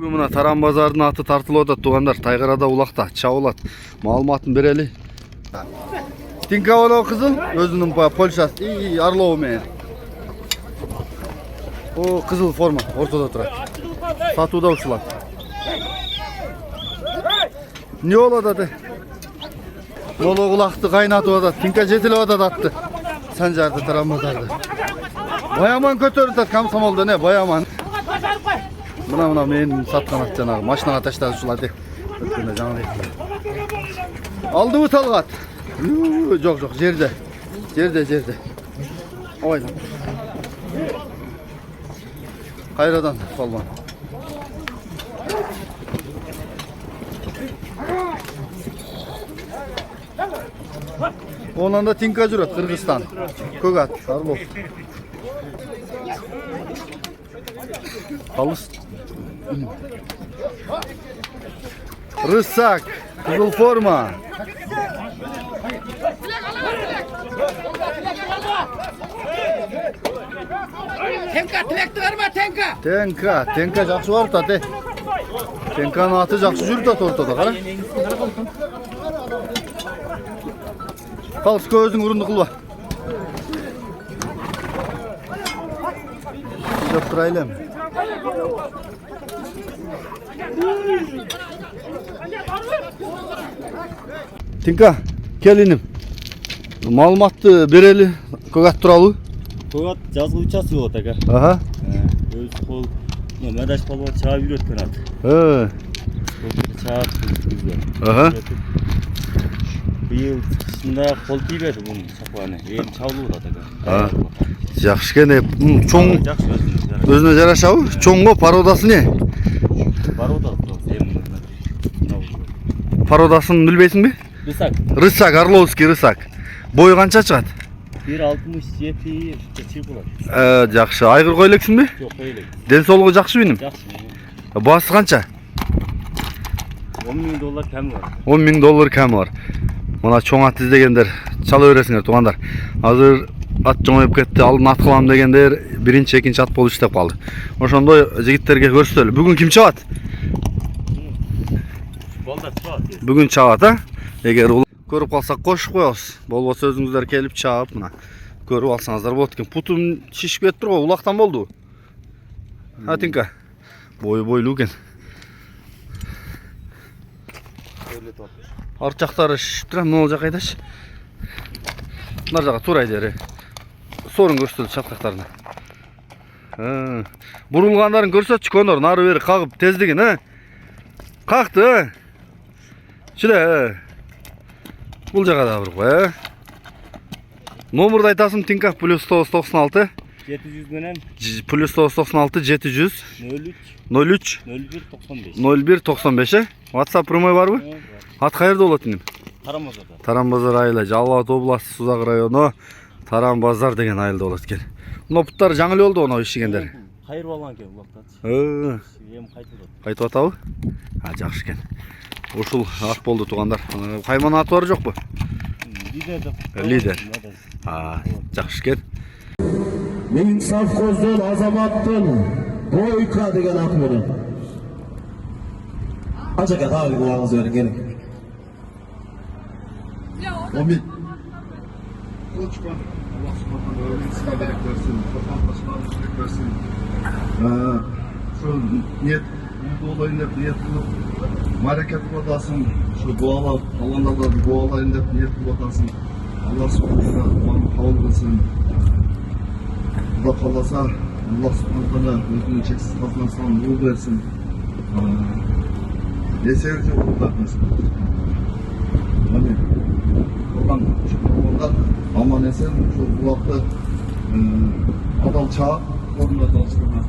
Бүгін мына Таран базардың аты тартылып атат туғандар. Тайгарада улақта чабылат. Маалыматын берели. Тинка боло кызыл, өзүнүн Польшасы Орлову менен. О, кызыл форма ортодо турат. Сатууда ушулат. Не болот аты? Моло кулакты кайнатып атат. Тинка жетилип атат атты. Санжарды Таран базарды. Баяман көтөрүп атат комсомолдо не, баяман. Мына мен саткан ат жанагы машинага таштады ушул аты. Өткөндө жаңы эле. Алдыбы Талгат? Жок, жерде. Ойла. Кайрадан колмон. Онан да Тинка жүрөт, Кыргызстан. Көк ат, Орлов. Алыс. Рысак, кызыл форма. Tenka, tilekti verme Tenka. Tenka жақсы барып аты. Tenkanın atı жақсы жүрүп аты ортада, кара. Қалыс көзің ұрынды қылба. Жоқ тұрайлым. Тинка, келінім. Маалыматты берели, көк ат туралы. Көк ат жазгы учасы болот ака. Аха. Өз кол, Мадаш балбар чаап үйрөткөн ат. Чаап үйрөткөн. Аха. Быйыл чыгышында кол тийбеди бунун сапаны. Эми чабылып атат ака. Жакшы кене, чоң өзүнө жарашабы? Чоңго пародасы не? Парода. Пародасын билбейсиңби? Рысак, Орловский рысак. Бою канча чыгат? 1.67 чыгып болот. Жакшы. Айгыр кой элексиңби? Жок, кой элек. Ден соолугу жакшы меним? Жакшы. Баасы канча? $10.000 ками бар. $10.000 ками бар. Мына чоң ат издегендер чала бересиңер туугандар. Азыр ат жоңоюп кетти, алдын ат кылам дегендер биринчи, экинчи ат болуп иштеп калды. Ошондой жигиттерге көрсөтөлү. Бүгүн ким чабат? Балдар чабат. Бүгүн чабат, Эгер көрүп калсак кошуп коебуз. Болбосо өзүңүздөр келип чаап мына көрүп алсаңыздар болот экен. Путум шишип кетти го, улактан болду. Тинка. Бойлуу экен. Арт жактары шишип турат, могул жак айдаш. Нар жака туура айдери. Сорун көрсөтөлү чаткактарына. Бурулгандарын көрсөтчү Конор, нары бери кагып тездигин, Какты, Чиле. Бул жака да буруп кой, Номурду айтасың Тинка +996 700 менен +996 700 03 0195 WhatsApp прямой барбы? Ат каерде болот иним? Таран базарда. Таран базар айылы, Жалал Абад областы Сузак району Таран базар деген айылда болот экен. Ноптар жаңы эле болду ono ишигендер. Кайрып алган экен улактат. Эми Кайтып атабы? Жакшы экен. Ушул ат болду туугандар. Кайман аты бар жокпу? Лидер. Жакшы экен. Мен совхоздон Азаматтын Бойка деген аты менен. Ажака дагы кулагыңыз бериң керек. Амин. Allah subhanahu ve teala berek versin. Vatandaşlarına berek versin. Şu niyet olayında niyet kılıp mareket kılatasın. Şu dualar, Allah'ın da dualarında niyet kılatasın. Allah subhanahu ve teala kabul kılsın. Allah kalasa Allah subhanahu ve teala özünün çeksiz kazanasına nur versin. Eserce kurtarmasın. Amin. Oradan aman esen şu kulakta adal çağ orada çalıştırmak.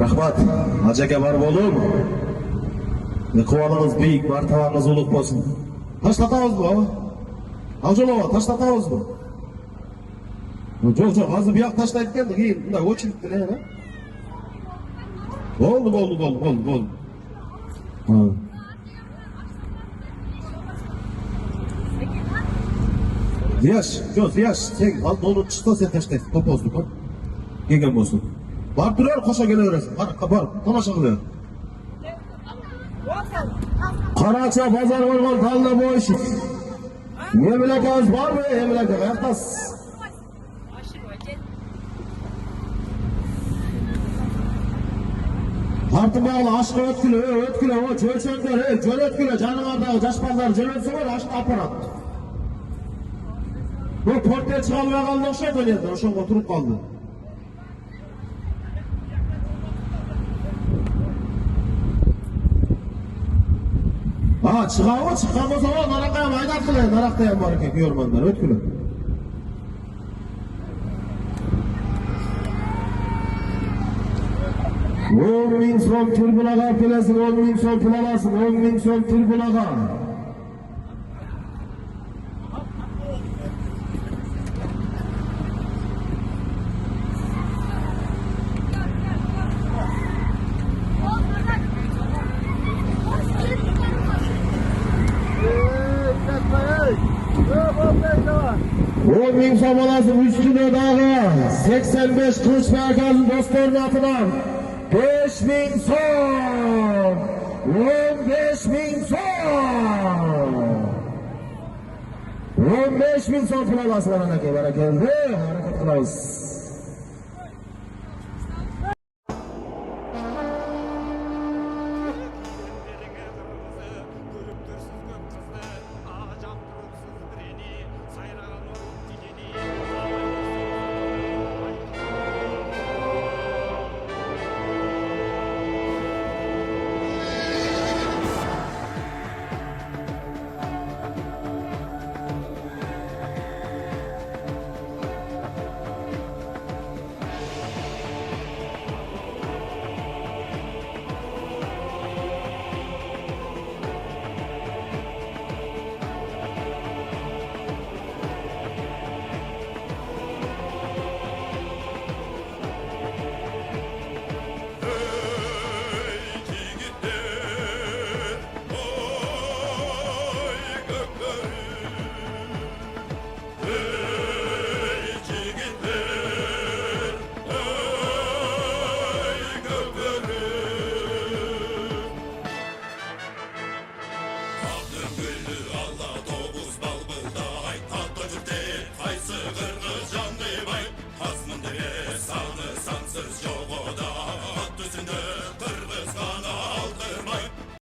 Rahmat, Hacaka var bolum. Kıvalınız büyük, martavanız uluk olsun. Taşlatağız bu ama. Avcılova, taşlatağız bu. Çok, azı bir yak taşlayıp geldik. İyi, bunda o çiliktir ya. Oldu. Ziyaş, sen al dolu çıksa sen taşlayıp, topozluk ha. Gegen olsun. Barıp duruyor, koşa geleveresin. Bar, tomaşa kılıyor. Karaça pazar olgan talda boş. Memlekemiz var mı? Memleket ayaktas. Tartın bağlı aşkı ötküle, o çölçöngler, çöl ötküle, canımardağı, caşpazlar, cölötsü var, aşkı aparat. Bu portaya çıkamaya kaldı, oşa dönüyordu, oşa oturup kaldı. Ha, çıkamaz o, narakaya maydat kılıyor, narakaya var ki, yormanlar, ötküle. On bin son Türbulaga pilesin, 10 bin son pilalasın, 10 bin son Türbulaga. On bin son pilasın, üstüne dağı, 85 kılıç merkezin dostlarının atından. 5.000 son! 15.000 son! 15.000 son filan aslanına geldi. Hareket kılavuz.